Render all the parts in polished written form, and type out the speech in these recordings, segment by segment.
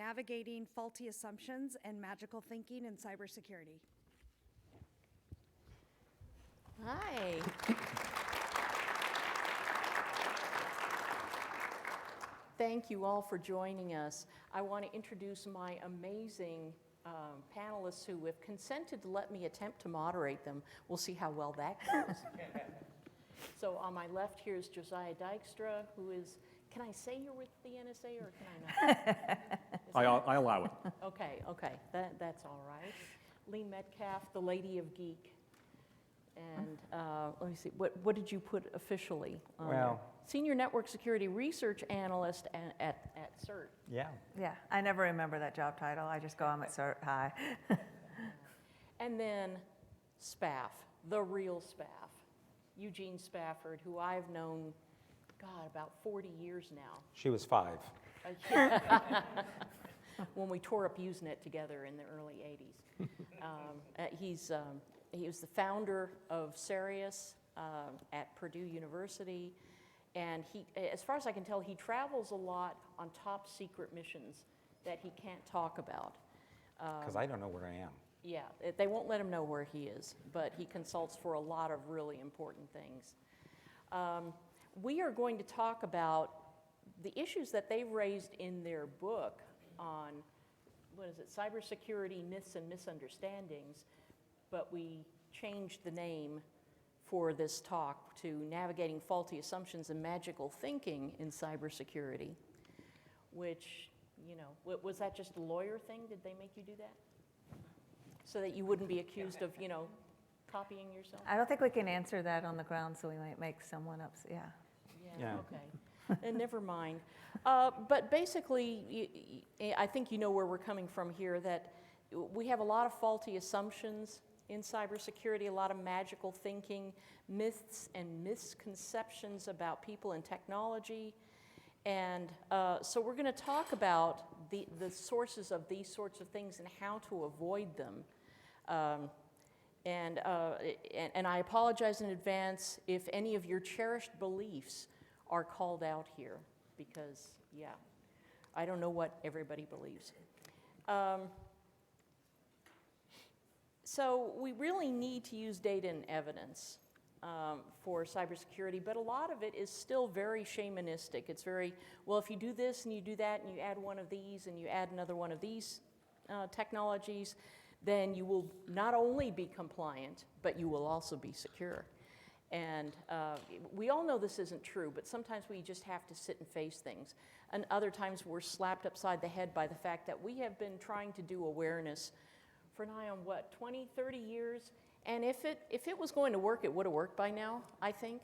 Navigating Faulty Assumptions and Magical Thinking in Cybersecurity. Hi. Thank you all for joining us. I want to introduce my amazing panelists who have consented to let me attempt to moderate them. We'll see how well that goes. So on my left here is Josiah Dykstra, who is, can I say you're with the NSA or can I not? I allow it. Okay, that's all right. Lee Metcalf, the Lady of Geek. And let me see, what did you put officially on there? Senior Network Security Research Analyst at CERT. Yeah. Yeah, I never remember that job title. I just go, I'm at CERT. Hi. And then Spaff, the real Spaff, Eugene Spafford, who I've known, God, about 40 years now. She was 5. When we tore up Usenet together in the early 80s. He was the founder of Sirius at Purdue University. And he, as far as I can tell, he travels a lot on top secret missions that he can't talk about. Because I don't know where I am. Yeah, they won't let him know where he is, but he consults for a lot of really important things. We are going to talk about the issues that they've raised in their book on, what is it, cybersecurity myths and misunderstandings, but we changed the name for this talk to Navigating Faulty Assumptions and Magical Thinking in Cybersecurity, which, you know, was that just a lawyer thing? Did they make you do that? So that you wouldn't be accused of, you know, copying yourself? I don't think we can answer that on the ground, so we might make someone up. Yeah. Yeah. Okay. And never mind. But basically, I think you know where we're coming from here, that we have a lot of faulty assumptions in cybersecurity, a lot of magical thinking, myths and misconceptions about people and technology. And so we're going to talk about the sources of these sorts of things and how to avoid them. And I apologize in advance if any of your cherished beliefs are called out here, because, yeah, I don't know what everybody believes. So we really need to use data and evidence for cybersecurity, but a lot of it is still very shamanistic. It's very, well, if you do this and you do that and you add one of these and you add another one of these technologies, then you will not only be compliant, but you will also be secure. And we all know this isn't true, but sometimes we just have to sit and face things. And other times we're slapped upside the head by the fact that we have been trying to do awareness for nigh on, what, 20, 30 years? And if it was going to work, it would have worked by now, I think.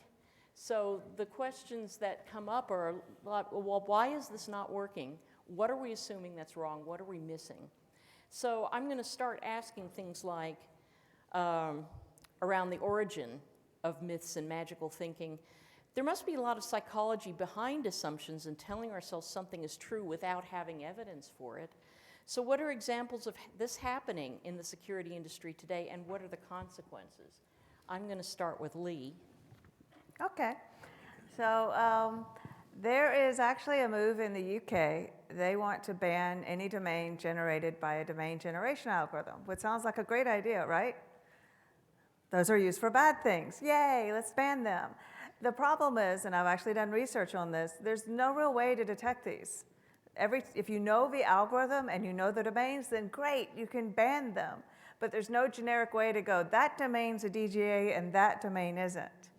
So the questions that come up are, well, why is this not working? What are we assuming that's wrong? What are we missing? So I'm going to start asking things like, around the origin of myths and magical thinking. There must be a lot of psychology behind assumptions and telling ourselves something is true without having evidence for it. So what are examples of this happening in the security industry today, and what are the consequences? I'm going to start with Lee. Okay. So there is actually a move in the UK. They want to ban any domain generated by a domain generation algorithm, which sounds like a great idea, right? Those are used for bad things. Yay, let's ban them. The problem is, and I've actually done research on this, there's no real way to detect these. If you know the algorithm and you know the domains, then great, you can ban them. But there's no generic way to go, that domain's a DGA and that domain isn't.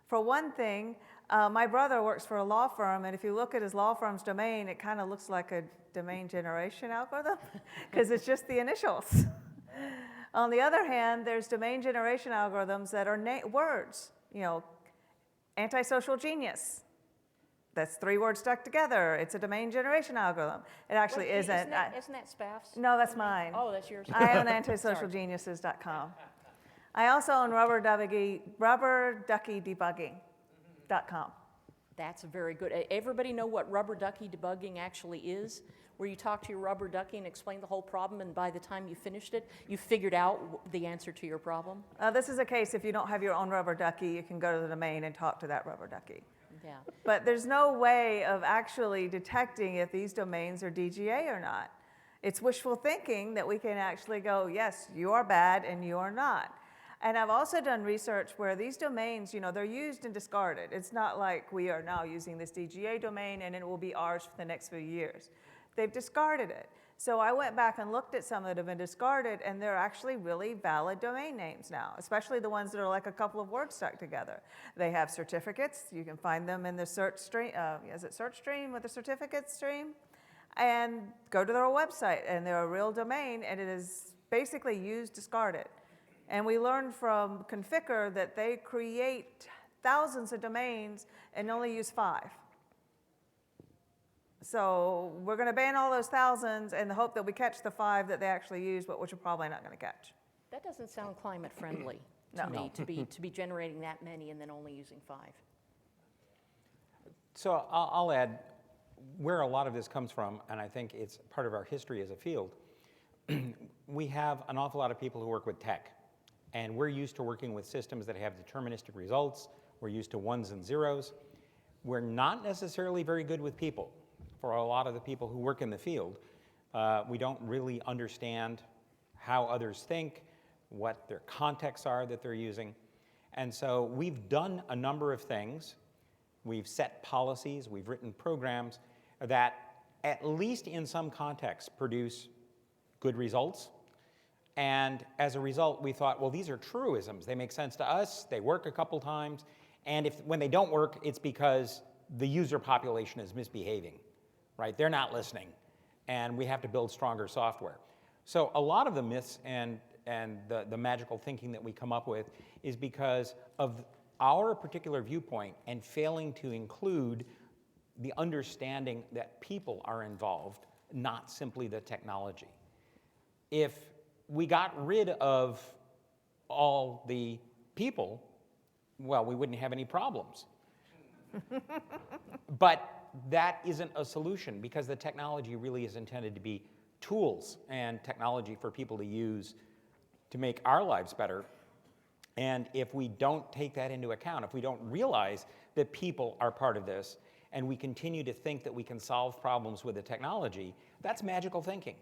For one thing, my brother works for a law firm, and if you look at his law firm's domain, it kind of looks like a domain generation algorithm, because it's just the initials. On the other hand, there's domain generation algorithms that are words, you know, antisocial genius. That's 3 words stuck together. It's a domain generation algorithm. It actually isn't. Isn't that Spaff's? No, that's mine. Oh, that's yours. I own antisocialgeniuses.com. I also own rubberduckydebugging.com. That's very good. Everybody know what rubber ducky debugging actually is? Where you talk to your rubber ducky and explain the whole problem, and by the time you finished it, you figured out the answer to your problem? This is a case if you don't have your own rubber ducky, you can go to the domain and talk to that rubber ducky. Yeah. But there's no way of actually detecting if these domains are DGA or not. It's wishful thinking that we can actually go, yes, you are bad and you are not. And I've also done research where these domains, they're used and discarded. It's not like we are now using this DGA domain and it will be ours for the next few years. They've discarded it. So I went back and looked at some that have been discarded, and they're actually really valid domain names now, especially the ones that are like a couple of words stuck together. They have certificates. You can find them in the search stream. Is it search stream with the certificates stream? And go to their website, and they're a real domain, and it is basically used, discarded. And we learned from Conficker that they create thousands of domains and only use 5. So we're going to ban all those thousands in the hope that we catch the 5 that they actually use, but which we're probably not going to catch. That doesn't sound climate friendly No. to me, to be generating that many and then only using 5. So I'll add where a lot of this comes from, and I think it's part of our history as a field. We have an awful lot of people who work with tech, and we're used to working with systems that have deterministic results. We're used to ones and zeros. We're not necessarily very good with people. For a lot of the people who work in the field, we don't really understand how others think, what their contexts are that they're using. And so we've done a number of things. We've set policies, we've written programs that, at least in some contexts, produce good results. And as a result, we thought, well, these are truisms. They make sense to us, they work a couple times, and when they don't work, it's because the user population is misbehaving, right? They're not listening, and we have to build stronger software. So a lot of the myths and the magical thinking that we come up with is because of our particular viewpoint and failing to include the understanding that people are involved, not simply the technology. If we got rid of all the people, well, we wouldn't have any problems. But that isn't a solution, because the technology really is intended to be tools and technology for people to use to make our lives better. And if we don't take that into account, if we don't realize that people are part of this, and we continue to think that we can solve problems with the technology, that's magical thinking,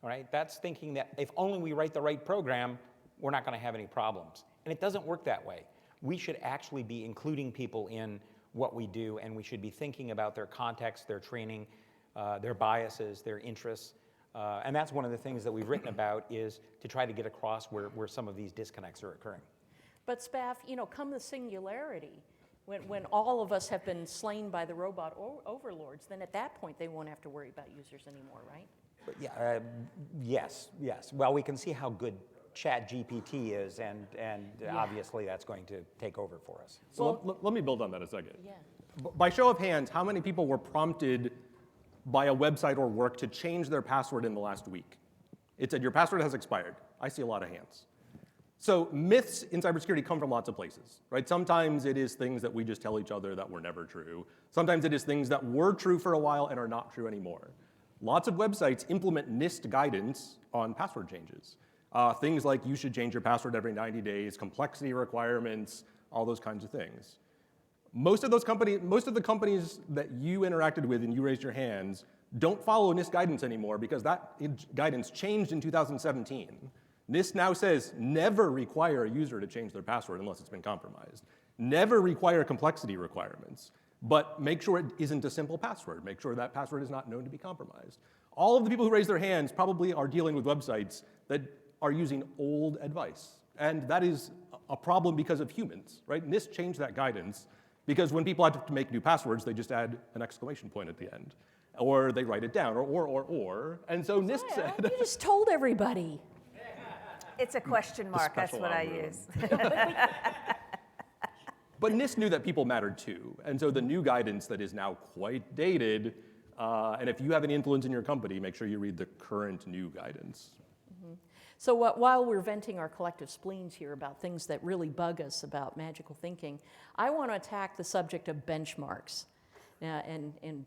right? That's thinking that if only we write the right program, we're not going to have any problems. And it doesn't work that way. We should actually be including people in what we do, and we should be thinking about their context, their training, their biases, their interests. And that's one of the things that we've written about, is to try to get across where some of these disconnects are occurring. But Spaff, come the singularity, when all of us have been slain by the robot overlords, then at that point they won't have to worry about users anymore, right? But yeah, yes. Well, we can see how good ChatGPT is, and obviously that's going to take over for us. So let me build on that a second. Yeah. By show of hands, how many people were prompted by a website or work to change their password in the last week? It said, your password has expired. I see a lot of hands. So myths in cybersecurity come from lots of places, right? Sometimes it is things that we just tell each other that were never true. Sometimes it is things that were true for a while and are not true anymore. Lots of websites implement NIST guidance on password changes. Things like you should change your password every 90 days, complexity requirements, all those kinds of things. Most of the companies that you interacted with and you raised your hands don't follow NIST guidance anymore, because that guidance changed in 2017. NIST now says never require a user to change their password unless it's been compromised. Never require complexity requirements, but make sure it isn't a simple password. Make sure that password is not known to be compromised. All of the people who raise their hands probably are dealing with websites that are using old advice. And that is a problem because of humans, right? NIST changed that guidance because when people have to make new passwords, they just add an exclamation point at the end. Or they write it down, or. And so NIST said... You just told everybody. It's a question mark, that's what I use. But NIST knew that people mattered too. And so the new guidance that is now quite dated, and if you have any influence in your company, make sure you read the current new guidance. So while we're venting our collective spleens here about things that really bug us about magical thinking, I want to attack the subject of benchmarks. And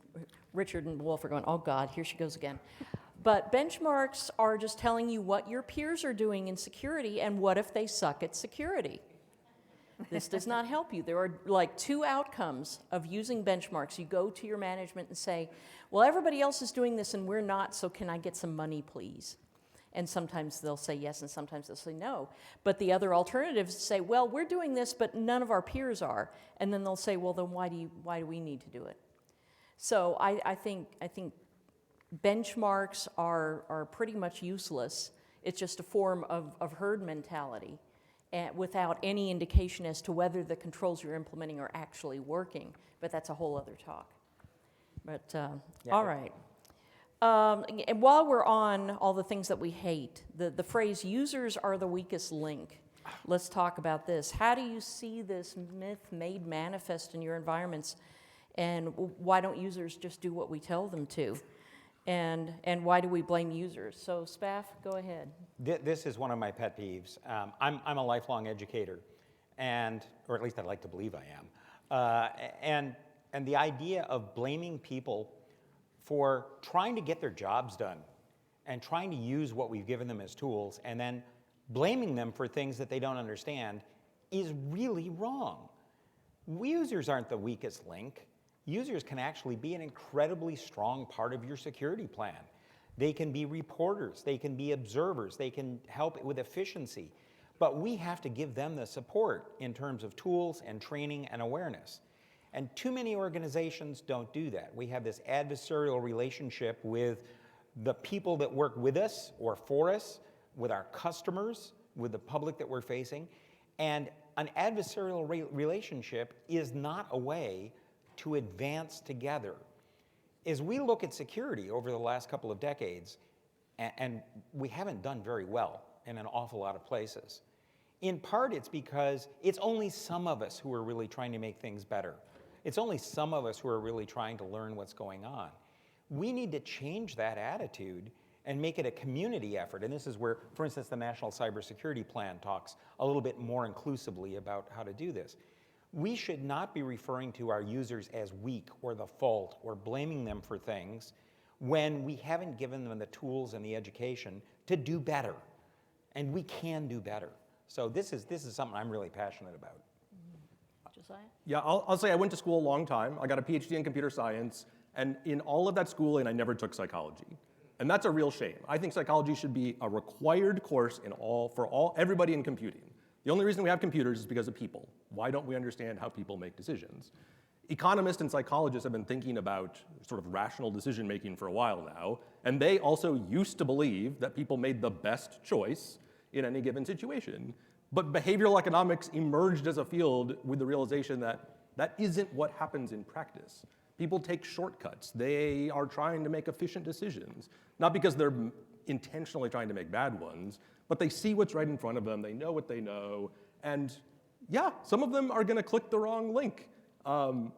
Richard and Wolf are going, oh God, here she goes again. But benchmarks are just telling you what your peers are doing in security, and what if they suck at security. This does not help you. There are like two outcomes of using benchmarks. You go to your management and say, well, everybody else is doing this and we're not, so can I get some money, please? And sometimes they'll say yes and sometimes they'll say no. But the other alternative is to say, well, we're doing this, but none of our peers are. And then they'll say, well, then why do we need to do it? So I think benchmarks are pretty much useless. It's just a form of herd mentality without any indication as to whether the controls you're implementing are actually working. But that's a whole other talk. But Yeah. all right. And while we're on all the things that we hate, the phrase users are the weakest link. Let's talk about this. How do you see this myth made manifest in your environments? And why don't users just do what we tell them to? And why do we blame users? So Spaff, go ahead. This is one of my pet peeves. I'm a lifelong educator, or at least I'd like to believe I am. And the idea of blaming people for trying to get their jobs done and trying to use what we've given them as tools and then blaming them for things that they don't understand is really wrong. Users aren't the weakest link. Users can actually be an incredibly strong part of your security plan. They can be reporters, they can be observers, they can help with efficiency. But we have to give them the support in terms of tools and training and awareness. And too many organizations don't do that. We have this adversarial relationship with the people that work with us or for us, with our customers, with the public that we're facing. And an adversarial relationship is not a way to advance together. As we look at security over the last couple of decades, and we haven't done very well in an awful lot of places. In part, it's because it's only some of us who are really trying to make things better. It's only some of us who are really trying to learn what's going on. We need to change that attitude and make it a community effort. And this is where, for instance, the National Cybersecurity Plan talks a little bit more inclusively about how to do this. We should not be referring to our users as weak or the fault or blaming them for things when we haven't given them the tools and the education to do better. And we can do better. So this is something I'm really passionate about. Josiah? Yeah, I'll say I went to school a long time. I got a PhD in computer science, and in all of that schooling, I never took psychology. And that's a real shame. I think psychology should be a required course for everybody in computing. The only reason we have computers is because of people. Why don't we understand how people make decisions? Economists and psychologists have been thinking about sort of rational decision making for a while now, and they also used to believe that people made the best choice in any given situation. But behavioral economics emerged as a field with the realization that that isn't what happens in practice. People take shortcuts. They are trying to make efficient decisions, not because they're intentionally trying to make bad ones, but they see what's right in front of them, they know what they know, and yeah, some of them are gonna click the wrong link. And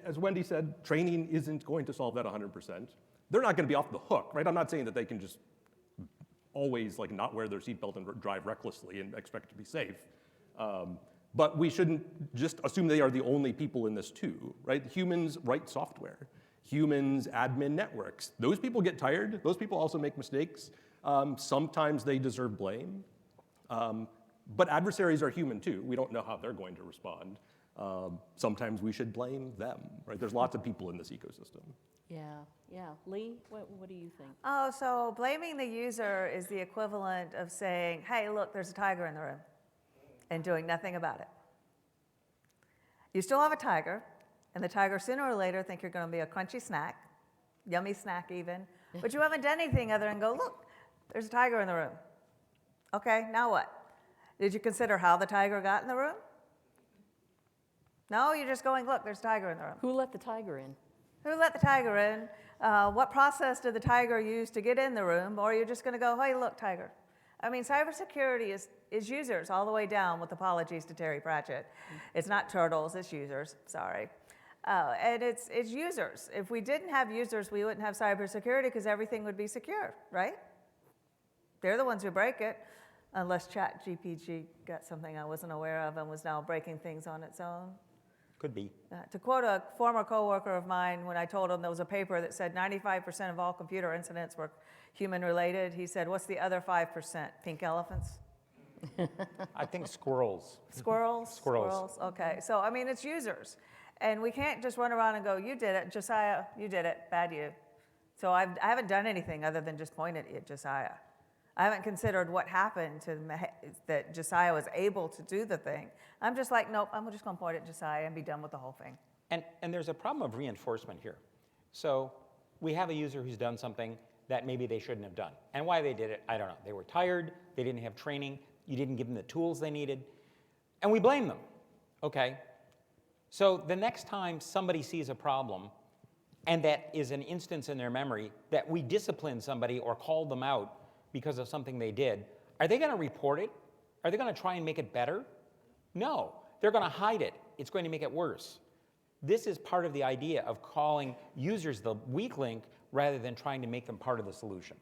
as Wendy said, training isn't going to solve that 100%. They're not gonna be off the hook, right? I'm not saying that they can just always not wear their seatbelt and drive recklessly and expect to be safe. But we shouldn't just assume they are the only people in this too, right? Humans write software. Humans admin networks. Those people get tired. Those people also make mistakes. Sometimes they deserve blame. But adversaries are human too. We don't know how they're going to respond. Sometimes we should blame them, right? There's lots of people in this ecosystem. Yeah. Lee, what do you think? Oh, so blaming the user is the equivalent of saying, hey, look, there's a tiger in the room, and doing nothing about it. You still have a tiger, and the tiger sooner or later think you're going to be a crunchy snack, yummy snack even, but you haven't done anything other than go, look, there's a tiger in the room. Okay, now what? Did you consider how the tiger got in the room? No, you're just going, look, there's a tiger in the room. Who let the tiger in? Who let the tiger in? What process did the tiger use to get in the room? Or you're just going to go, hey, look, tiger. I mean, cybersecurity is users all the way down, with apologies to Terry Pratchett. It's not turtles, it's users, sorry. And it's users. If we didn't have users, we wouldn't have cybersecurity because everything would be secure, right? They're the ones who break it, unless ChatGPT got something I wasn't aware of and was now breaking things on its own. Could be. To quote a former coworker of mine, when I told him there was a paper that said 95% of all computer incidents were human-related, he said, what's the other 5%? Pink elephants? I think squirrels. Squirrels? Squirrels. Okay, so I mean, it's users. And we can't just run around and go, you did it, Josiah, you did it, bad you. So I haven't done anything other than just point at Josiah. I haven't considered what happened that Josiah was able to do the thing. I'm just like, nope, I'm just gonna point at Josiah and be done with the whole thing. And there's a problem of reinforcement here. So we have a user who's done something that maybe they shouldn't have done. And why they did it, I don't know. They were tired, they didn't have training, you didn't give them the tools they needed, and we blame them, okay? So the next time somebody sees a problem, and that is an instance in their memory that we disciplined somebody or called them out because of something they did, are they gonna report it? Are they gonna try and make it better? No, they're gonna hide it. It's going to make it worse. This is part of the idea of calling users the weak link rather than trying to make them part of the solution.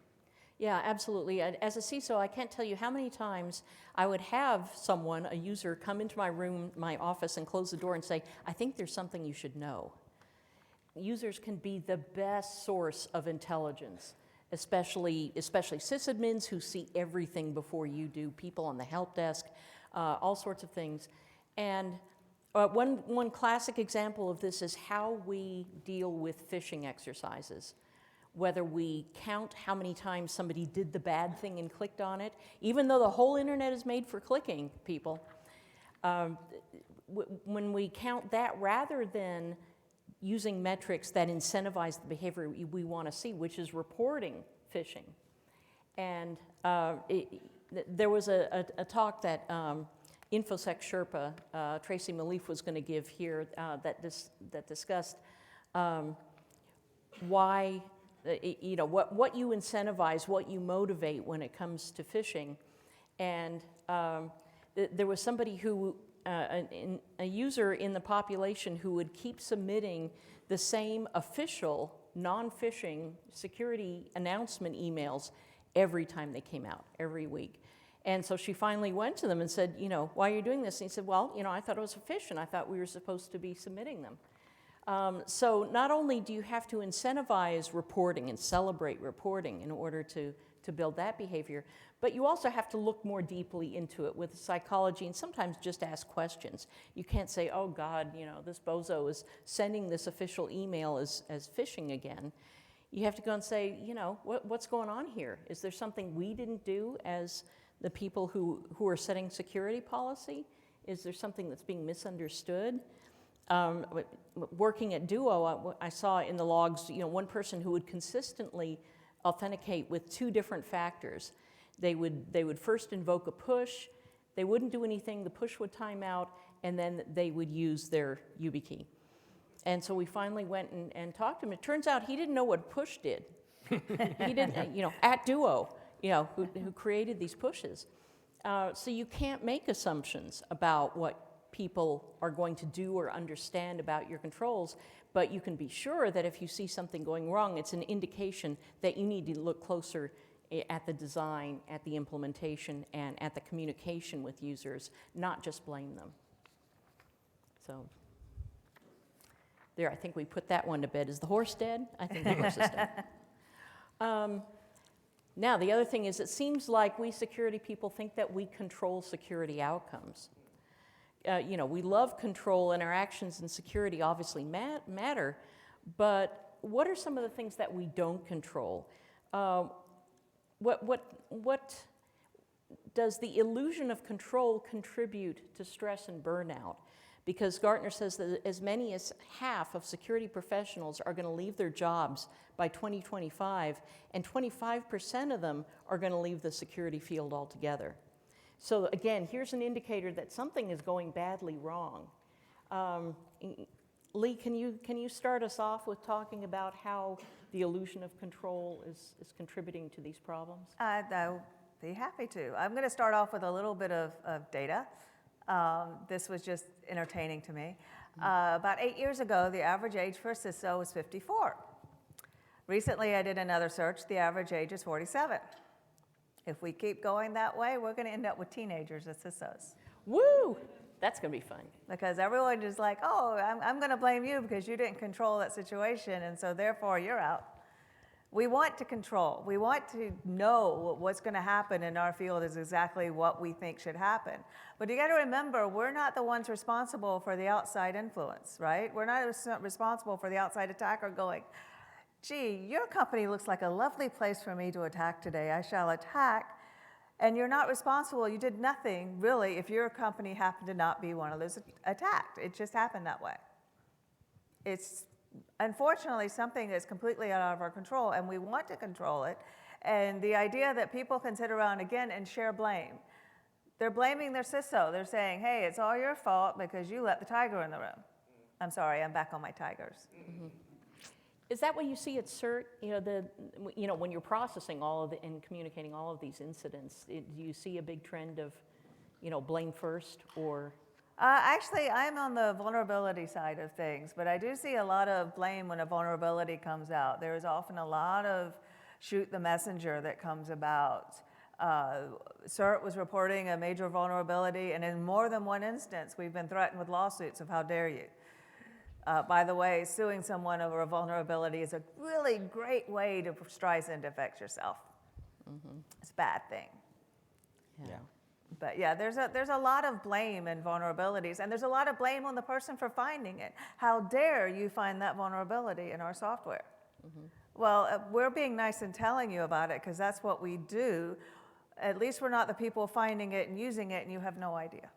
Yeah, absolutely. As a CISO, I can't tell you how many times I would have someone, a user, come into my room, my office, and close the door and say, I think there's something you should know. Users can be the best source of intelligence, especially sysadmins who see everything before you do, people on the help desk, all sorts of things. And one classic example of this is how we deal with phishing exercises. Whether we count how many times somebody did the bad thing and clicked on it, even though the whole internet is made for clicking, people, when we count that rather than using metrics that incentivize the behavior we want to see, which is reporting phishing. And there was a talk that InfoSec Sherpa, Tracy Malif, was going to give here that discussed why, what you incentivize, what you motivate when it comes to phishing. And there was somebody who, a user in the population who would keep submitting the same official, non-phishing security announcement emails every time they came out, every week. And so she finally went to them and said, why are you doing this? And he said, well, I thought it was a phish and I thought we were supposed to be submitting them. So not only do you have to incentivize reporting and celebrate reporting in order to build that behavior, but you also have to look more deeply into it with psychology and sometimes just ask questions. You can't say, oh God, this bozo is sending this official email as phishing again. You have to go and say, what's going on here? Is there something we didn't do as the people who are setting security policy? Is there something that's being misunderstood? Working at Duo, I saw in the logs, one person who would consistently authenticate with two different factors. They would first invoke a push, they wouldn't do anything, the push would time out, and then they would use their YubiKey. And so we finally went and talked to him. It turns out he didn't know what push did. He didn't, at Duo, who created these pushes. So you can't make assumptions about what people are going to do or understand about your controls, but you can be sure that if you see something going wrong, it's an indication that you need to look closer at the design, at the implementation, and at the communication with users, not just blame them. So there, I think we put that one to bed. Is the horse dead? I think the horse is dead. Now, the other thing is, it seems like we security people think that we control security outcomes. We love control, and our actions in security obviously matter, but what are some of the things that we don't control? What does the illusion of control contribute to stress and burnout? Because Gartner says that as many as half of security professionals are going to leave their jobs by 2025, and 25% of them are going to leave the security field altogether. So again, here's an indicator that something is going badly wrong. Lee, can you start us off with talking about how the illusion of control is contributing to these problems? I'll be happy to. I'm going to start off with a little bit of data. This was just entertaining to me. About 8 years ago, the average age for a CISO was 54. Recently, I did another search. The average age is 47. If we keep going that way, we're going to end up with teenagers as CISOs. Woo! That's going to be fun. Because everyone is like, oh, I'm going to blame you because you didn't control that situation, and so therefore you're out. We want to control. We want to know what's going to happen in our field is exactly what we think should happen. But you got to remember, we're not the ones responsible for the outside influence, right? We're not responsible for the outside attacker going, gee, your company looks like a lovely place for me to attack today. I shall attack. And you're not responsible. You did nothing, really, if your company happened to not be one of those attacked. It just happened that way. It's unfortunately something that's completely out of our control, and we want to control it. And the idea that people can sit around again and share blame. They're blaming their CISO. They're saying, hey, it's all your fault because you let the tiger in the room. I'm sorry, I'm back on my tigers. Mm-hmm. Is that what you see at CERT? When you're processing all of and communicating all of these incidents, do you see a big trend of, blame first or? Actually, I'm on the vulnerability side of things, but I do see a lot of blame when a vulnerability comes out. There is often a lot of shoot the messenger that comes about. CERT was reporting a major vulnerability, and in more than one instance, we've been threatened with lawsuits of how dare you. By the way, suing someone over a vulnerability is a really great way to Streisand affect yourself. Mm-hmm. It's a bad thing. Yeah. But yeah, there's a lot of blame in vulnerabilities, and there's a lot of blame on the person for finding it. How dare you find that vulnerability in our software? Mm-hmm. Well, we're being nice and telling you about it because that's what we do. At least we're not the people finding it and using it, and you have no idea.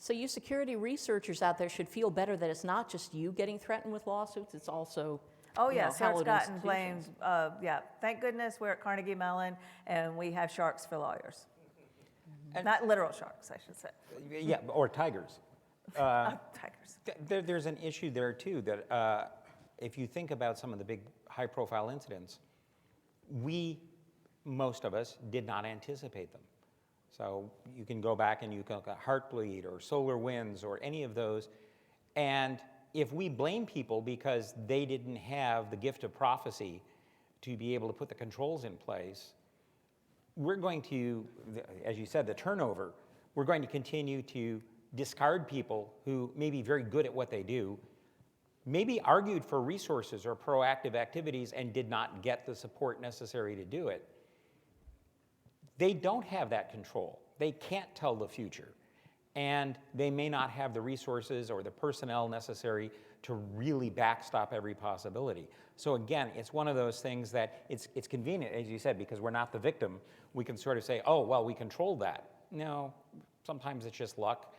So you security researchers out there should feel better that it's not just you getting threatened with lawsuits, it's also Oh yeah, CERT's held gotten blamed. institutions. Yeah, thank goodness we're at Carnegie Mellon, and we have sharks for lawyers. And Not literal sharks, I should say. Yeah, or tigers. Tigers. There's an issue there too that if you think about some of the big high-profile incidents, most of us did not anticipate them. So you can go back and you can look at Heartbleed or SolarWinds or any of those, and if we blame people because they didn't have the gift of prophecy to be able to put the controls in place, we're going to, as you said, the turnover, we're going to continue to discard people who may be very good at what they do, maybe argued for resources or proactive activities and did not get the support necessary to do it. They don't have that control. They can't tell the future. And they may not have the resources or the personnel necessary to really backstop every possibility. So again, it's one of those things that it's convenient, as you said, because we're not the victim. We can sort of say, oh, well, we controlled that. No, sometimes it's just luck.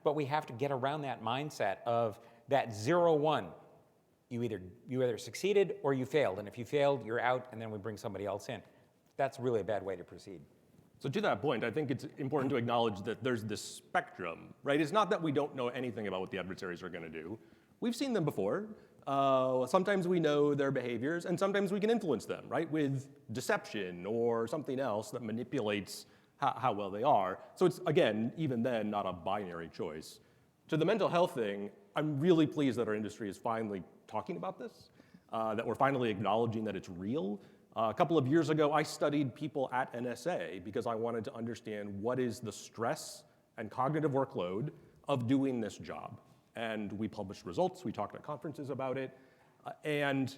But we have to get around that mindset of that 0-1. You either succeeded or you failed. And if you failed, you're out, and then we bring somebody else in. That's really a bad way to proceed. So to that point, I think it's important to acknowledge that there's this spectrum, right? It's not that we don't know anything about what the adversaries are going to do. We've seen them before. Sometimes we know their behaviors, and sometimes we can influence them, right? With deception or something else that manipulates how well they are. So it's, again, even then, not a binary choice. To the mental health thing, I'm really pleased that our industry is finally talking about this, that we're finally acknowledging that it's real. A couple of years ago, I studied people at NSA because I wanted to understand what is the stress and cognitive workload of doing this job. And we published results, we talked at conferences about it, and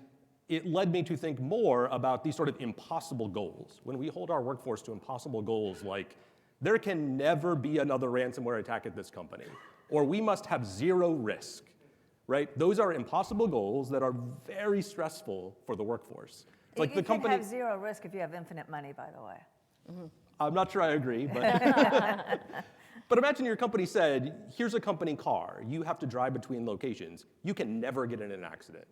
it led me to think more about these sort of impossible goals. When we hold our workforce to impossible goals like, there can never be another ransomware attack at this company, or we must have zero risk, right? Those are impossible goals that are very stressful for the workforce. Like you can have zero risk if you have infinite money, by the way. Mm-hmm. I'm not sure I agree, but but imagine your company said, here's a company car. You have to drive between locations. You can never get in an accident.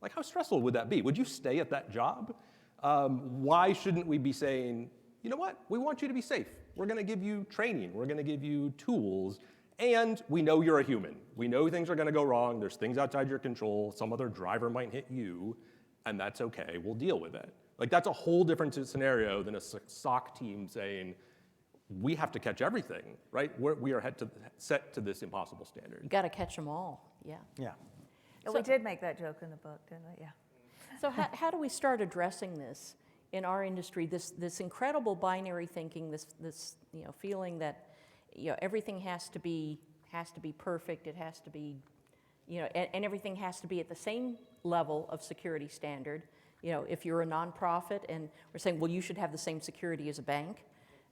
Like, how stressful would that be? Would you stay at that job? Why shouldn't we be saying, you know what? We want you to be safe. We're going to give you training. We're going to give you tools. And we know you're a human. We know things are going to go wrong. There's things outside your control. Some other driver might hit you. And that's okay, we'll deal with it. Like, that's a whole different scenario than a SOC team saying, we have to catch everything, right? We are set to this impossible standard. You got to catch them all, yeah. Yeah. So, we did make that joke in the book, didn't we? Yeah. So how do we start addressing this in our industry, this incredible binary thinking, this feeling that everything has to be perfect, it has to be, and everything has to be at the same level of security standard. You know, if you're a nonprofit and we're saying, well, you should have the same security as a bank,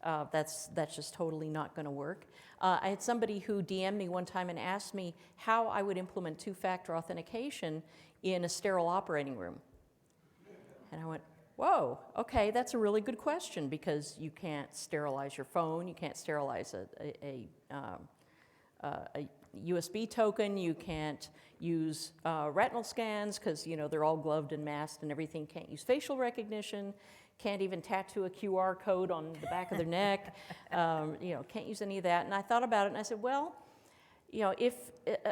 that's just totally not going to work. I had somebody who DM'd me one time and asked me how I would implement two-factor authentication in a sterile operating room. And I went, whoa, okay, that's a really good question, because you can't sterilize your phone, you can't sterilize a USB token, you can't use retinal scans because, you know, they're all gloved and masked and everything, can't use facial recognition, can't even tattoo a QR code on the back of their neck, you know, can't use any of that. And I thought about it and I said, well, you know, if,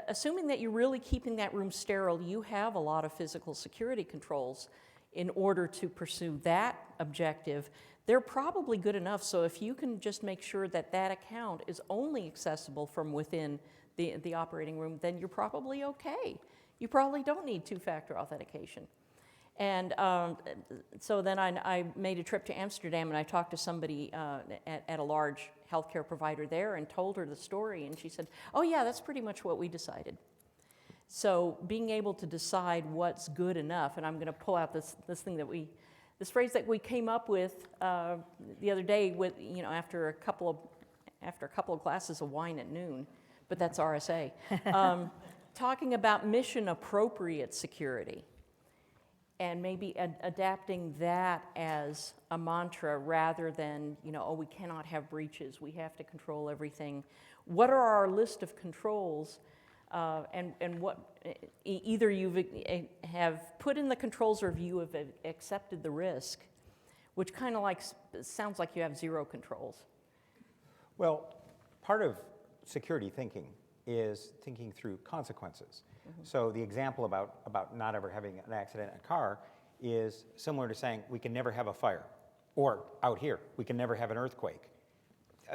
assuming that you're really keeping that room sterile, you have a lot of physical security controls in order to pursue that objective. They're probably good enough, so if you can just make sure that that account is only accessible from within the operating room, then you're probably okay. You probably don't need two-factor authentication. And so then I made a trip to Amsterdam, and I talked to somebody at a large healthcare provider there and told her the story, and she said, oh yeah, that's pretty much what we decided. So being able to decide what's good enough, and I'm going to pull out this phrase that we came up with the other day, with, you know, after a couple of glasses of wine at noon, but that's RSA, talking about mission appropriate security, and maybe adapting that as a mantra rather than, you know, oh, we cannot have breaches, we have to control everything. What are our list of controls? And what either you have put in the controls or you have accepted the risk, which kind of like sounds like you have zero controls. Well, part of security thinking is thinking through consequences. So the example about not ever having an accident in a car is similar to saying we can never have a fire, or out here, we can never have an earthquake.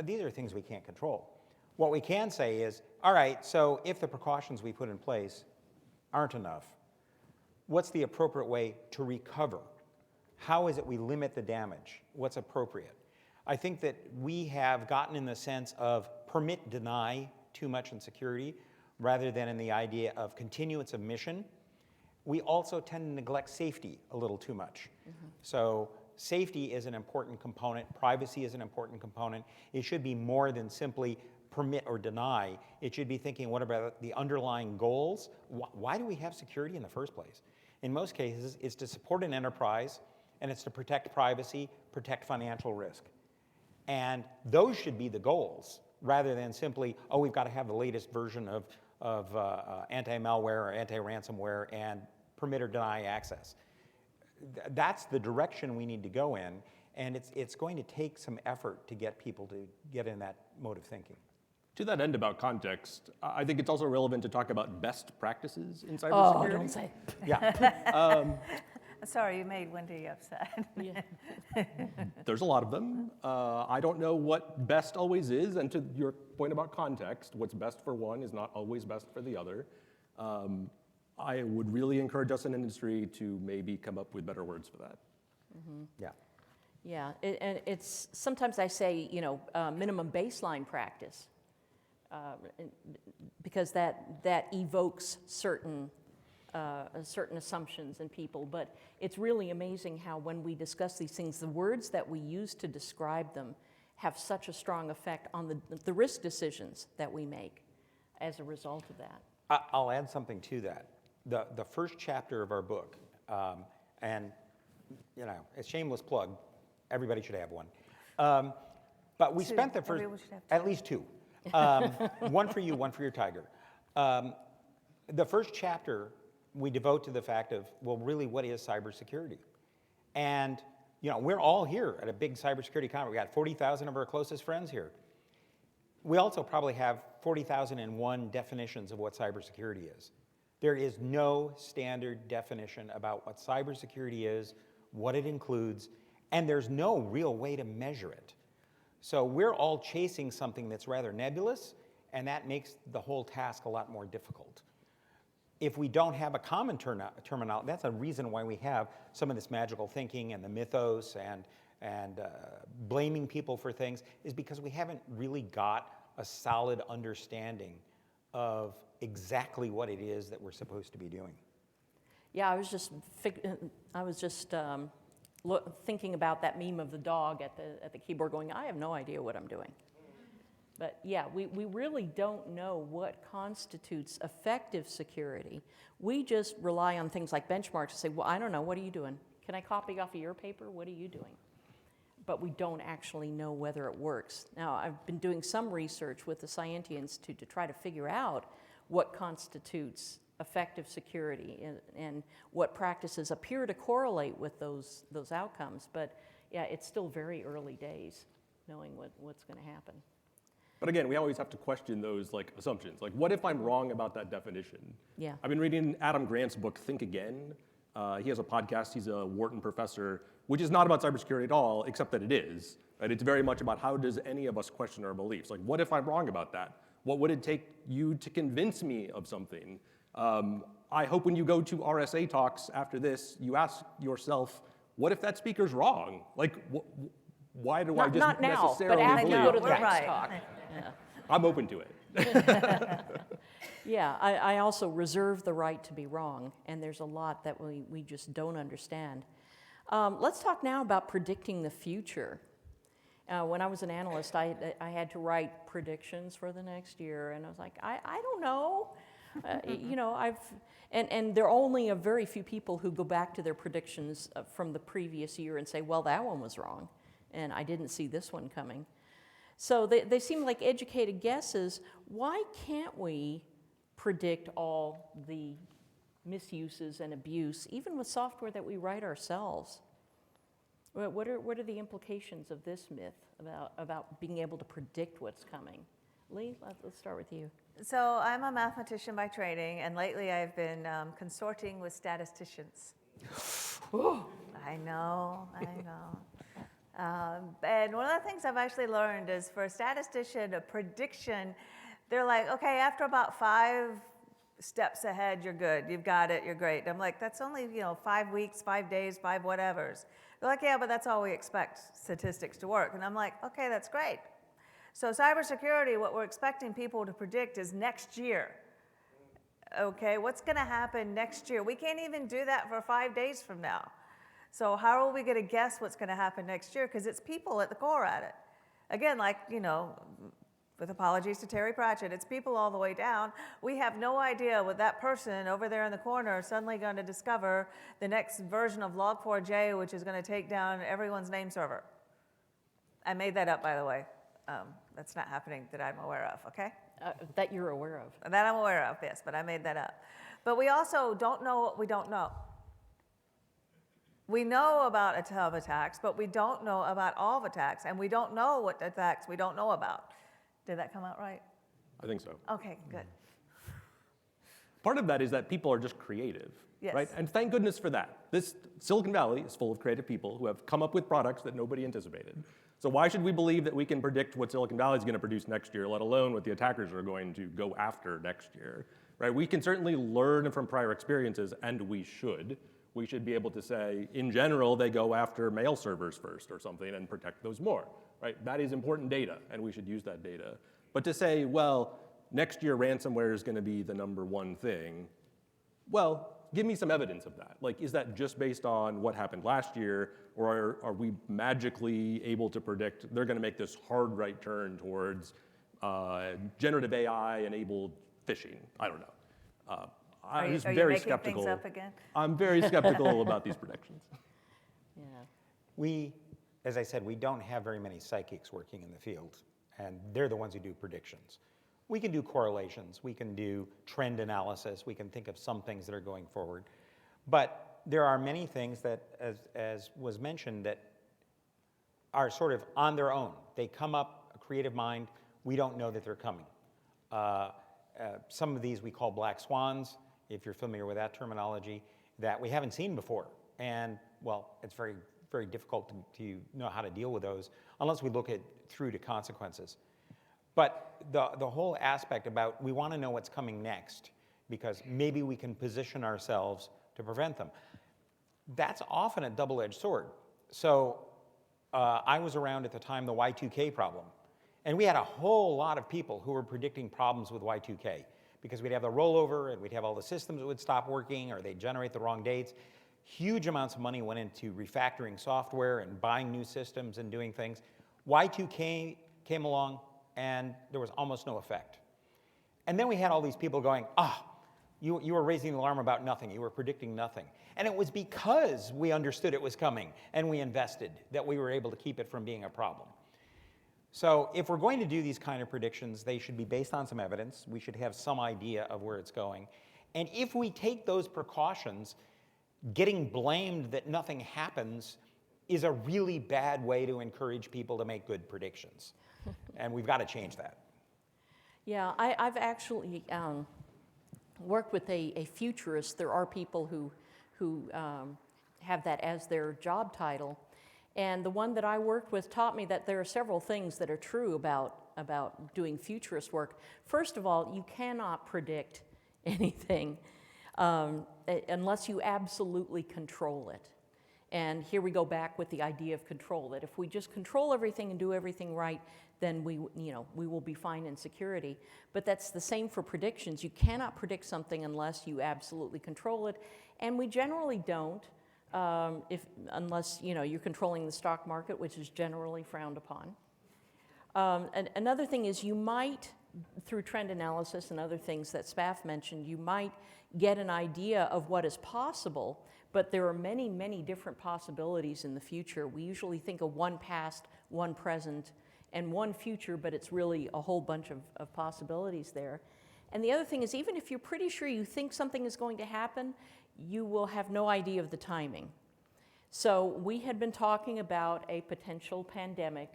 These are things we can't control. What we can say is, all right, so if the precautions we put in place aren't enough, what's the appropriate way to recover? How is it we limit the damage? What's appropriate? I think that we have gotten in the sense of permit, deny too much in security, rather than in the idea of continuance of mission. We also tend to neglect safety a little too much. So safety is an important component, privacy is an important component. It should be more than simply permit or deny. It should be thinking, what about the underlying goals? Why do we have security in the first place? In most cases, it's to support an enterprise, and it's to protect privacy, protect financial risk. And those should be the goals, rather than simply, oh, we've got to have the latest version of anti-malware or anti-ransomware and permit or deny access. That's the direction we need to go in, and it's going to take some effort to get people to get in that mode of thinking. To that end about context, I think it's also relevant to talk about best practices in cybersecurity. Oh, don't say. Yeah. Sorry, you made Wendy upset. There's a lot of them. I don't know what best always is, and to your point about context, what's best for one is not always best for the other. I would really encourage us in industry to maybe come up with better words for that. Yeah. Yeah, and it's, sometimes I say, you know, minimum baseline practice, because that evokes certain assumptions in people, but it's really amazing how when we discuss these things, the words that we use to describe them have such a strong effect on the risk decisions that we make as a result of that. I'll add something to that. The first chapter of our book, and you know, a shameless plug, everybody should have one. But we spent the first, Everyone should have at least two. One for you, one for your tiger. The first chapter we devote to the fact of, well, really, what is cybersecurity? And you know, we're all here at a big cybersecurity conference. We got 40,000 of our closest friends here. We also probably have 40,001 definitions of what cybersecurity is. There is no standard definition about what cybersecurity is, what it includes, and there's no real way to measure it. So we're all chasing something that's rather nebulous, and that makes the whole task a lot more difficult. If we don't have a common terminology, that's a reason why we have some of this magical thinking and the mythos and blaming people for things, is because we haven't really got a solid understanding of exactly what it is that we're supposed to be doing. Yeah, I was just thinking about that meme of the dog at the keyboard going, I have no idea what I'm doing. But yeah, we really don't know what constitutes effective security. We just rely on things like benchmarks to say, well, I don't know, what are you doing? Can I copy off of your paper? What are you doing? But we don't actually know whether it works. Now, I've been doing some research with the Scientia Institute to try to figure out what constitutes effective security and what practices appear to correlate with those outcomes. But yeah, it's still very early days knowing what's going to happen. But again, we always have to question those like assumptions. Like, what if I'm wrong about that definition? Yeah. I've been reading Adam Grant's book, Think Again. He has a podcast. He's a Wharton professor, which is not about cybersecurity at all, except that it is. Right? It's very much about how does any of us question our beliefs. Like, what if I'm wrong about that? What would it take you to convince me of something? I hope when you go to RSA talks after this, you ask yourself, what if that speaker's wrong? Like, why do I just not now, necessarily but after believe? you go to the We're next right. talk. Yeah. I'm open to it. Yeah, I also reserve the right to be wrong, and there's a lot that we just don't understand. Let's talk now about predicting the future. When I was an analyst, I had to write predictions for the next year, and I was like, I don't know. You know, and there are only a very few people who go back to their predictions from the previous year and say, well, that one was wrong, and I didn't see this one coming. So they seem like educated guesses. Why can't we predict all the misuses and abuse, even with software that we write ourselves? What are the implications of this myth about being able to predict what's coming? Lee, let's start with you. So I'm a mathematician by training, and lately I've been consorting with statisticians. I know. And one of the things I've actually learned is for a statistician, a prediction, they're like, okay, after about 5 steps ahead, you're good. You've got it. You're great. And I'm like, that's only 5 weeks, 5 days, 5 whatevers. They're like, yeah, but that's all we expect statistics to work. And I'm like, okay, that's great. So cybersecurity, what we're expecting people to predict is next year. Okay, what's going to happen next year? We can't even do that for 5 days from now. So how are we going to guess what's going to happen next year? Because it's people at the core at it. Again, like, with apologies to Terry Pratchett, it's people all the way down. We have no idea what that person over there in the corner is suddenly going to discover the next version of Log4j, which is going to take down everyone's name server. I made that up, by the way. That's not happening that I'm aware of, okay? That you're aware of. That I'm aware of, yes, but I made that up. But we also don't know what we don't know. We know about a ton of attacks, but we don't know about all of attacks, and we don't know what attacks we don't know about. Did that come out right? I think so. Okay, good. Part of that is that people are just creative, Yes. right? And thank goodness for that. This Silicon Valley is full of creative people who have come up with products that nobody anticipated. So why should we believe that we can predict what Silicon Valley is going to produce next year, let alone what the attackers are going to go after next year, right? We can certainly learn from prior experiences, and we should. We should be able to say, in general, they go after mail servers first or something and protect those more, right? That is important data, and we should use that data. But to say, well, next year ransomware is going to be the #1 thing, well, give me some evidence of that. Like, is that just based on what happened last year, or are we magically able to predict they're going to make this hard right turn towards generative AI-enabled phishing? I don't know. Are you very making skeptical. things up again? I'm very skeptical about these predictions. Yeah. We, as I said, we don't have very many psychics working in the field, and they're the ones who do predictions. We can do correlations, we can do trend analysis, we can think of some things that are going forward. But there are many things that, as was mentioned, that are sort of on their own. They come up, a creative mind, we don't know that they're coming. Some of these we call black swans, if you're familiar with that terminology, that we haven't seen before. And, well, it's very, very difficult to know how to deal with those unless we look at through to consequences. But the whole aspect about we want to know what's coming next because maybe we can position ourselves to prevent them. That's often a double-edged sword. So I was around at the time the Y2K problem, and we had a whole lot of people who were predicting problems with Y2K because we'd have the rollover and we'd have all the systems that would stop working or they'd generate the wrong dates. Huge amounts of money went into refactoring software and buying new systems and doing things. Y2K came along and there was almost no effect. And then we had all these people going, you were raising the alarm about nothing. You were predicting nothing. And it was because we understood it was coming and we invested that we were able to keep it from being a problem. So if we're going to do these kind of predictions, they should be based on some evidence. We should have some idea of where it's going. And if we take those precautions, getting blamed that nothing happens is a really bad way to encourage people to make good predictions. And we've got to change that. Yeah, I've actually worked with a futurist. There are people who have that as their job title. And the one that I worked with taught me that there are several things that are true about doing futurist work. First of all, you cannot predict anything unless you absolutely control it. And here we go back with the idea of control, that if we just control everything and do everything right, then we will be fine in security. But that's the same for predictions. You cannot predict something unless you absolutely control it, and we generally don't, unless you're controlling the stock market, which is generally frowned upon. And another thing is you might, through trend analysis and other things that Spaff mentioned, you might get an idea of what is possible, but there are many, many different possibilities in the future. We usually think of one past, one present, and one future, but it's really a whole bunch of possibilities there. And the other thing is, even if you're pretty sure you think something is going to happen, you will have no idea of the timing. So we had been talking about a potential pandemic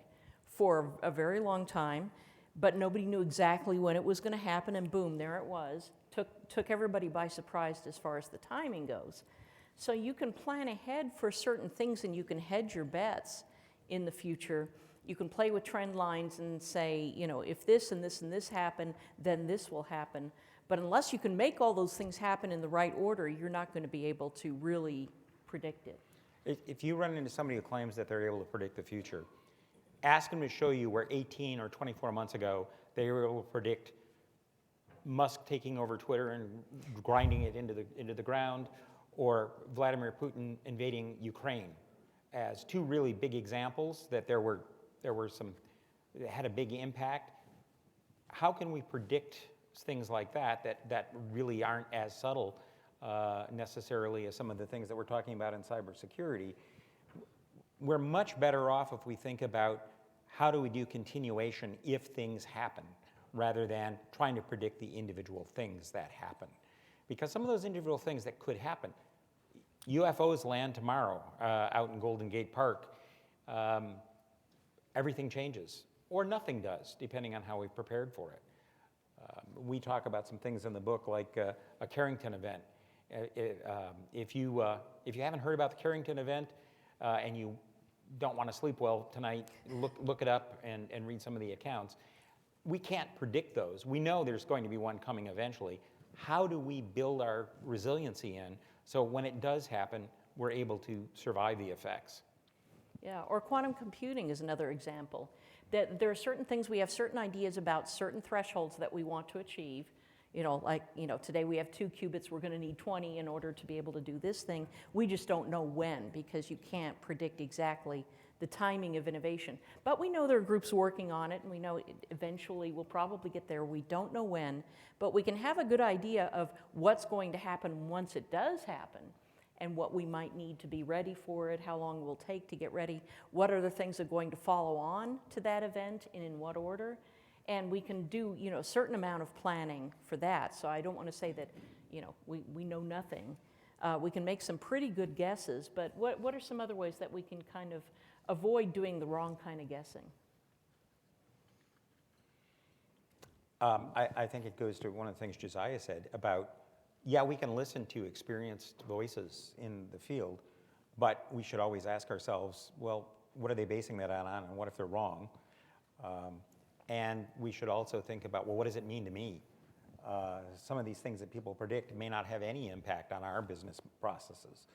for a very long time, but nobody knew exactly when it was going to happen, and boom, there it was. Took everybody by surprise as far as the timing goes. So you can plan ahead for certain things, and you can hedge your bets in the future. You can play with trend lines and say, if this and this and this happen, then this will happen. But unless you can make all those things happen in the right order, you're not going to be able to really predict it. If you run into somebody who claims that they're able to predict the future, ask them to show you where 18 or 24 months ago they were able to predict Musk taking over Twitter and grinding it into the ground, or Vladimir Putin invading Ukraine, as two really big examples that there were some that had a big impact. How can we predict things like that really aren't as subtle necessarily as some of the things that we're talking about in cybersecurity? We're much better off if we think about how do we do continuation if things happen, rather than trying to predict the individual things that happen. Because some of those individual things that could happen, UFOs land tomorrow out in Golden Gate Park, everything changes, or nothing does, depending on how we've prepared for it. We talk about some things in the book like a Carrington event. If you haven't heard about the Carrington event and you don't want to sleep well tonight, look it up and read some of the accounts. We can't predict those. We know there's going to be one coming eventually. How do we build our resiliency in so when it does happen, we're able to survive the effects? Yeah, or quantum computing is another example. That there are certain things, we have certain ideas about certain thresholds that we want to achieve. Today we have 2 qubits, we're going to need 20 in order to be able to do this thing. We just don't know when, because you can't predict exactly the timing of innovation. But we know there are groups working on it, and we know eventually we'll probably get there. We don't know when, but we can have a good idea of what's going to happen once it does happen, and what we might need to be ready for it, how long it will take to get ready, what are the things that are going to follow on to that event, and in what order. And we can do a certain amount of planning for that. So I don't want to say that we know nothing. We can make some pretty good guesses, but what are some other ways that we can kind of avoid doing the wrong kind of guessing? I think it goes to one of the things Josiah said about, yeah, we can listen to experienced voices in the field, but we should always ask ourselves, well, what are they basing that on, and what if they're wrong? And we should also think about, well, what does it mean to me? Some of these things that people predict may not have any impact on our business processes.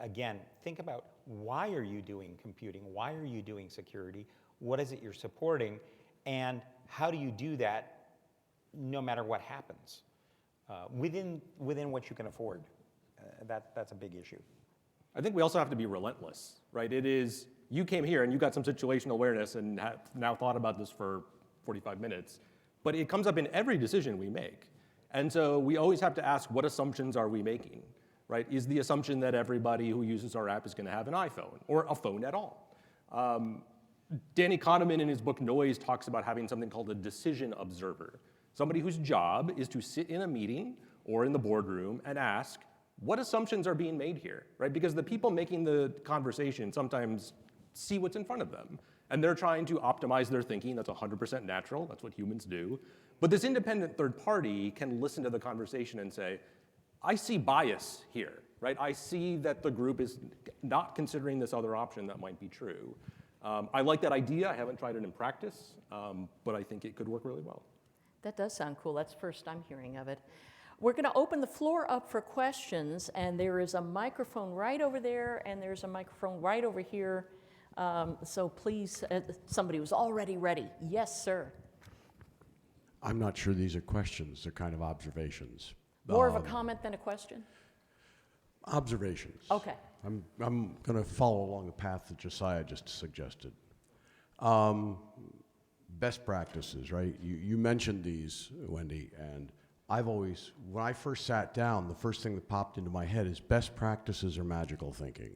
Again, think about, why are you doing computing? Why are you doing security? What is it you're supporting? And how do you do that no matter what happens, within what you can afford. That's a big issue. I think we also have to be relentless, right? It is, you came here and you got some situational awareness and have now thought about this for 45 minutes, but it comes up in every decision we make. And so we always have to ask, what assumptions are we making, right? Is the assumption that everybody who uses our app is going to have an iPhone or a phone at all? Danny Kahneman in his book Noise talks about having something called a decision observer, somebody whose job is to sit in a meeting or in the boardroom and ask, what assumptions are being made here, right? Because the people making the conversation sometimes see what's in front of them, and they're trying to optimize their thinking. That's 100% natural. That's what humans do. But this independent third party can listen to the conversation and say, I see bias here, right? I see that the group is not considering this other option that might be true. I like that idea. I haven't tried it in practice, but I think it could work really well. That does sound cool. That's the first I'm hearing of it. We're going to open the floor up for questions, and there is a microphone right over there, and there's a microphone right over here. So please, somebody was already ready. Yes, sir. I'm not sure these are questions. They're kind of observations. More of a comment than a question? Observations. Okay. I'm going to follow along the path that Josiah just suggested. Best practices, right? You mentioned these, Wendy, and I've always, when I first sat down, the first thing that popped into my head is best practices or magical thinking.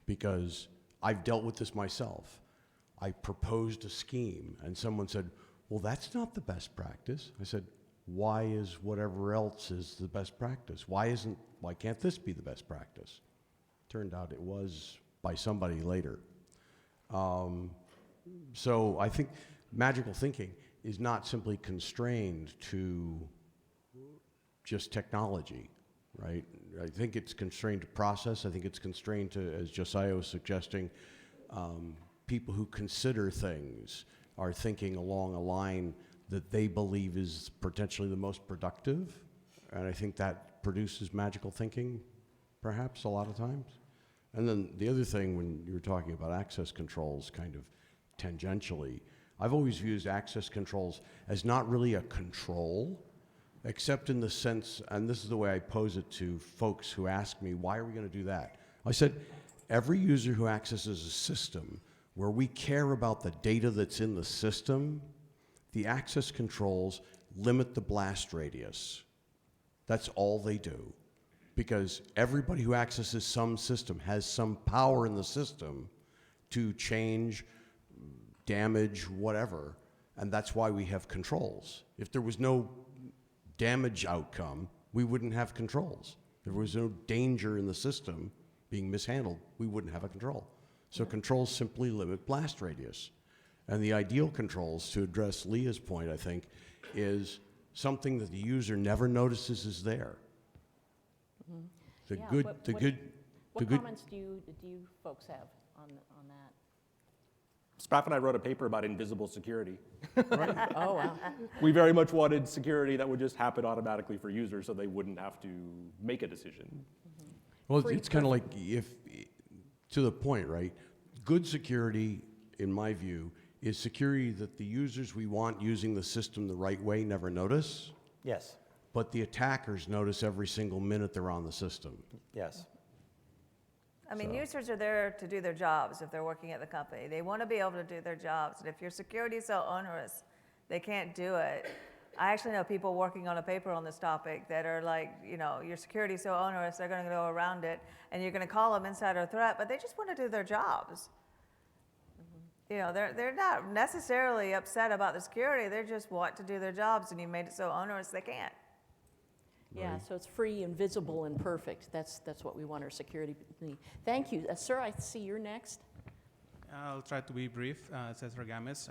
Because I've dealt with this myself. I proposed a scheme, and someone said, well, that's not the best practice. I said, why is whatever else is the best practice? Why can't this be the best practice? Turned out it was by somebody later. So I think magical thinking is not simply constrained to just technology, right? I think it's constrained to process. I think it's constrained to, as Josiah was suggesting, people who consider things are thinking along a line that they believe is potentially the most productive. And I think that produces magical thinking, perhaps, a lot of times. And then the other thing, when you were talking about access controls kind of tangentially, I've always used access controls as not really a control, except in the sense, and this is the way I pose it to folks who ask me, why are we going to do that? I said, every user who accesses a system where we care about the data that's in the system, the access controls limit the blast radius. That's all they do. Because everybody who accesses some system has some power in the system to change, damage, whatever, and that's why we have controls. If there was no damage outcome, we wouldn't have controls. If there was no danger in the system being mishandled, we wouldn't have a control. So controls simply limit blast radius. And the ideal controls, to address Leah's point, I think, is something that the user never notices is there. What comments do you folks have on that? Spaff and I wrote a paper about invisible security. Oh, wow. We very much wanted security that would just happen automatically for users so they wouldn't have to make a decision. Well, it's kind of like, to the point, right? Good security, in my view, is security that the users we want using the system the right way never notice, Yes, but the attackers notice every single minute they're on the system. yes. I mean, users are there to do their jobs if they're working at the company. They want to be able to do their jobs. And if your security is so onerous, they can't do it. I actually know people working on a paper on this topic that are like, your security is so onerous, they're going to go around it, and you're going to call them insider threat, but they just want to do their jobs. They're not necessarily upset about the security. They just want to do their jobs, and you made it so onerous they can't. Yeah, so it's free and visible and perfect. That's what we want our security to be. Thank you. Sir, I see you're next. I'll try to be brief. Cesar Games.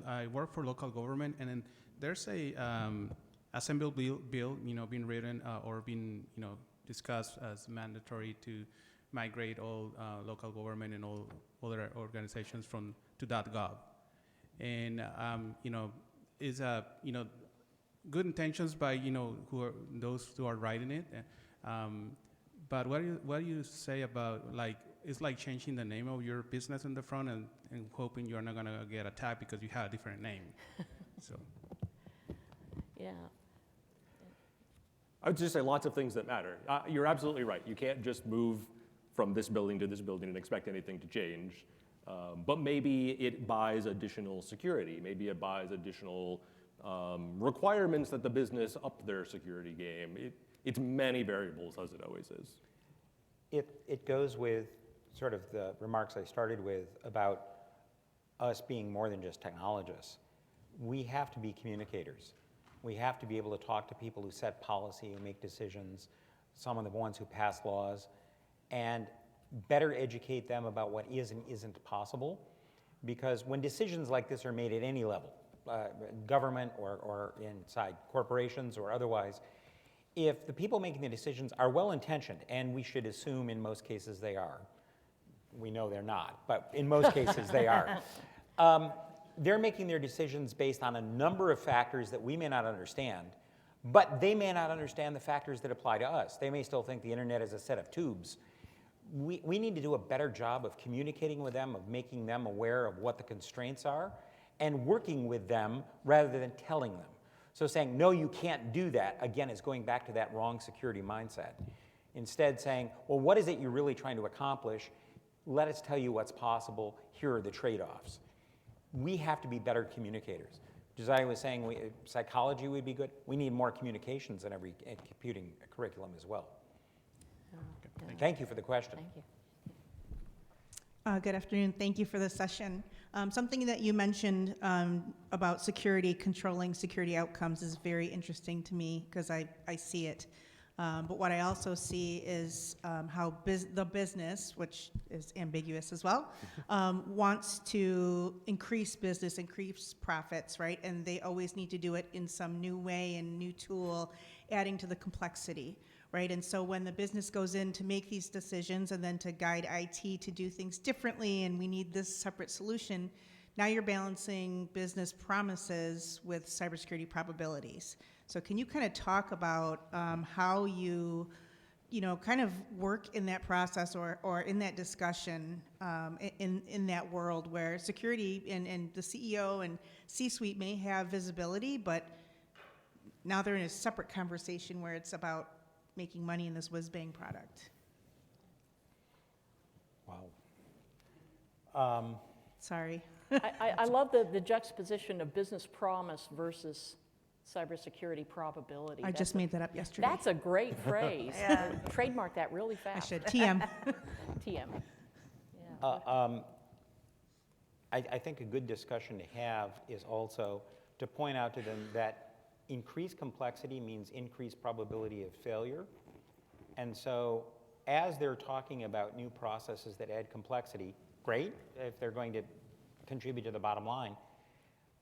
I work for local government, and then there's a assembly bill, being written or being, discussed as mandatory to migrate all local government and all other organizations to .gov, and is good intentions by those who are writing it, but what do you say about it's like changing the name of your business in the front and hoping you're not gonna get attacked because you have a different name. So Yeah. I would just say lots of things that matter. You're absolutely right. You can't just move from this building to this building and expect anything to change. But maybe it buys additional security. Maybe it buys additional requirements that the business up their security game. It's many variables, as it always is. It goes with sort of the remarks I started with about us being more than just technologists. We have to be communicators. We have to be able to talk to people who set policy and make decisions, some of the ones who pass laws, and better educate them about what is and isn't possible. Because when decisions like this are made at any level, government or inside corporations or otherwise, if the people making the decisions are well-intentioned, and we should assume in most cases they are, we know they're not, but in most cases they are, they're making their decisions based on a number of factors that we may not understand, but they may not understand the factors that apply to us. They may still think the internet is a set of tubes. We need to do a better job of communicating with them, of making them aware of what the constraints are, and working with them rather than telling them. So saying, no, you can't do that, again, is going back to that wrong security mindset. Instead saying, well, what is it you're really trying to accomplish? Let us tell you what's possible. Here are the trade-offs. We have to be better communicators. Josiah was saying psychology would be good. We need more communications in every computing curriculum as well. Thank you for the question. Thank you. Good afternoon. Thank you for the session. Something that you mentioned about security, controlling security outcomes is very interesting to me because I see it. But what I also see is how the business, which is ambiguous as well, wants to increase business, increase profits, right? And they always need to do it in some new way and new tool, adding to the complexity, right? And so when the business goes in to make these decisions and then to guide IT to do things differently, and we need this separate solution, now you're balancing business promises with cybersecurity probabilities. So can you kind of talk about how you kind of work in that process or in that discussion in that world where security and the CEO and C-suite may have visibility, but now they're in a separate conversation where it's about making money in this whiz-bang product? Wow. Sorry. I love the juxtaposition of business promise versus cybersecurity probability. I just made that up yesterday. That's a great phrase. Yeah. Trademark that really I fast. should. TM. TM. Yeah. I think a good discussion to have is also to point out to them that increased complexity means increased probability of failure. And so as they're talking about new processes that add complexity, great, if they're going to contribute to the bottom line.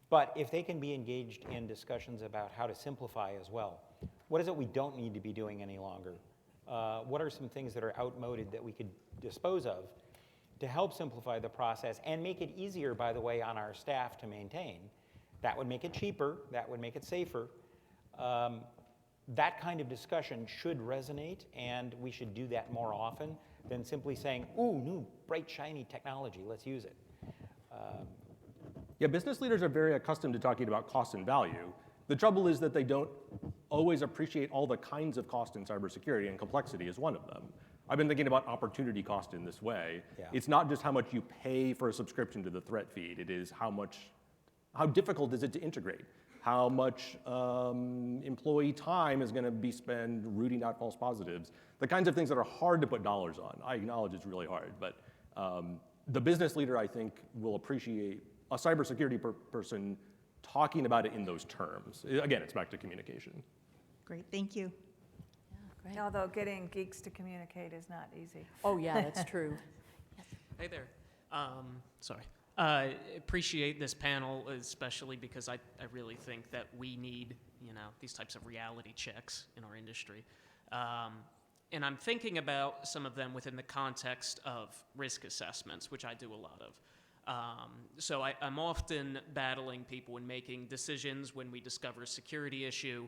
But if they can be engaged in discussions about how to simplify as well, what is it we don't need to be doing any longer? What are some things that are outmoded that we could dispose of to help simplify the process and make it easier, by the way, on our staff to maintain? That would make it cheaper, that would make it safer. That kind of discussion should resonate, and we should do that more often than simply saying, ooh, new, bright, shiny technology, let's use it. Yeah, business leaders are very accustomed to talking about cost and value. The trouble is that they don't always appreciate all the kinds of cost in cybersecurity, and complexity is one of them. I've been thinking about opportunity cost in this way. Yeah. It's not just how much you pay for a subscription to the threat feed, it is how difficult is it to integrate? How much employee time is going to be spent rooting out false positives? The kinds of things that are hard to put dollars on. I acknowledge it's really hard, but the business leader, I think, will appreciate a cybersecurity person talking about it in those terms. Again, it's back to communication. Great, thank you. Great. Although getting geeks to communicate is not easy. Oh, yeah, that's true. Hey there. Sorry. Appreciate this panel, especially because I really think that we need, these types of reality checks in our industry. And I'm thinking about some of them within the context of risk assessments, which I do a lot of. So I'm often battling people when making decisions when we discover a security issue.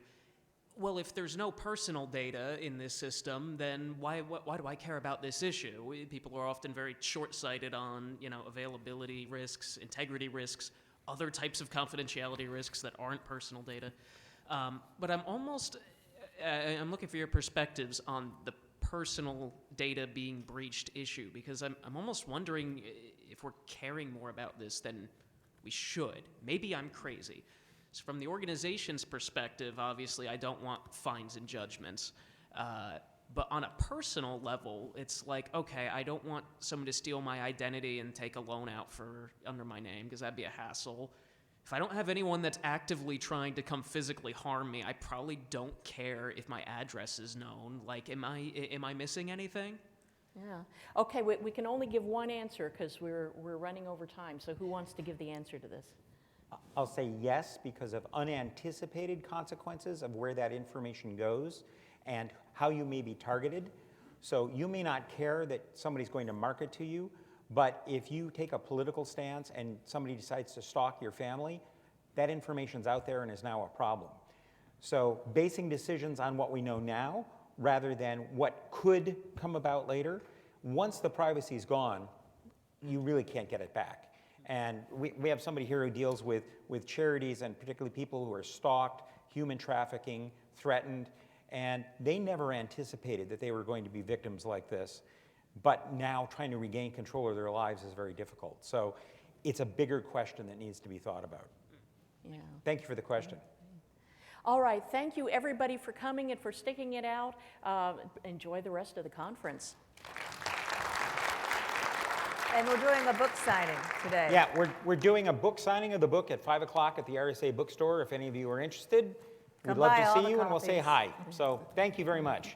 Well, if there's no personal data in this system, then why do I care about this issue? People are often very short-sighted on, availability risks, integrity risks, other types of confidentiality risks that aren't personal data. But I'm almost, I'm looking for your perspectives on the personal data being breached issue, because I'm almost wondering if we're caring more about this than we should. Maybe I'm crazy. So from the organization's perspective, obviously, I don't want fines and judgments. But on a personal level, it's like, okay, I don't want someone to steal my identity and take a loan out under my name, because that'd be a hassle. If I don't have anyone that's actively trying to come physically harm me, I probably don't care if my address is known. Like, am I missing anything? Yeah. Okay, we can only give one answer because we're running over time. So who wants to give the answer to this? I'll say yes because of unanticipated consequences of where that information goes and how you may be targeted. So you may not care that somebody's going to market to you, but if you take a political stance and somebody decides to stalk your family, that information's out there and is now a problem. So basing decisions on what we know now rather than what could come about later, once the privacy's gone, you really can't get it back. And we have somebody here who deals with charities and particularly people who are stalked, human trafficking, threatened, and they never anticipated that they were going to be victims like this. But now trying to regain control of their lives is very difficult. So it's a bigger question that needs to be thought about. Yeah. Thank you for the question. All right, thank you everybody for coming and for sticking it out. Enjoy the rest of the conference. And we're doing a book signing today. Yeah, we're doing a book signing of the book at 5 o'clock at the RSA bookstore. If any of you are interested, we'd Come love buy to all see the you and we'll say copies. hi. So thank you very much.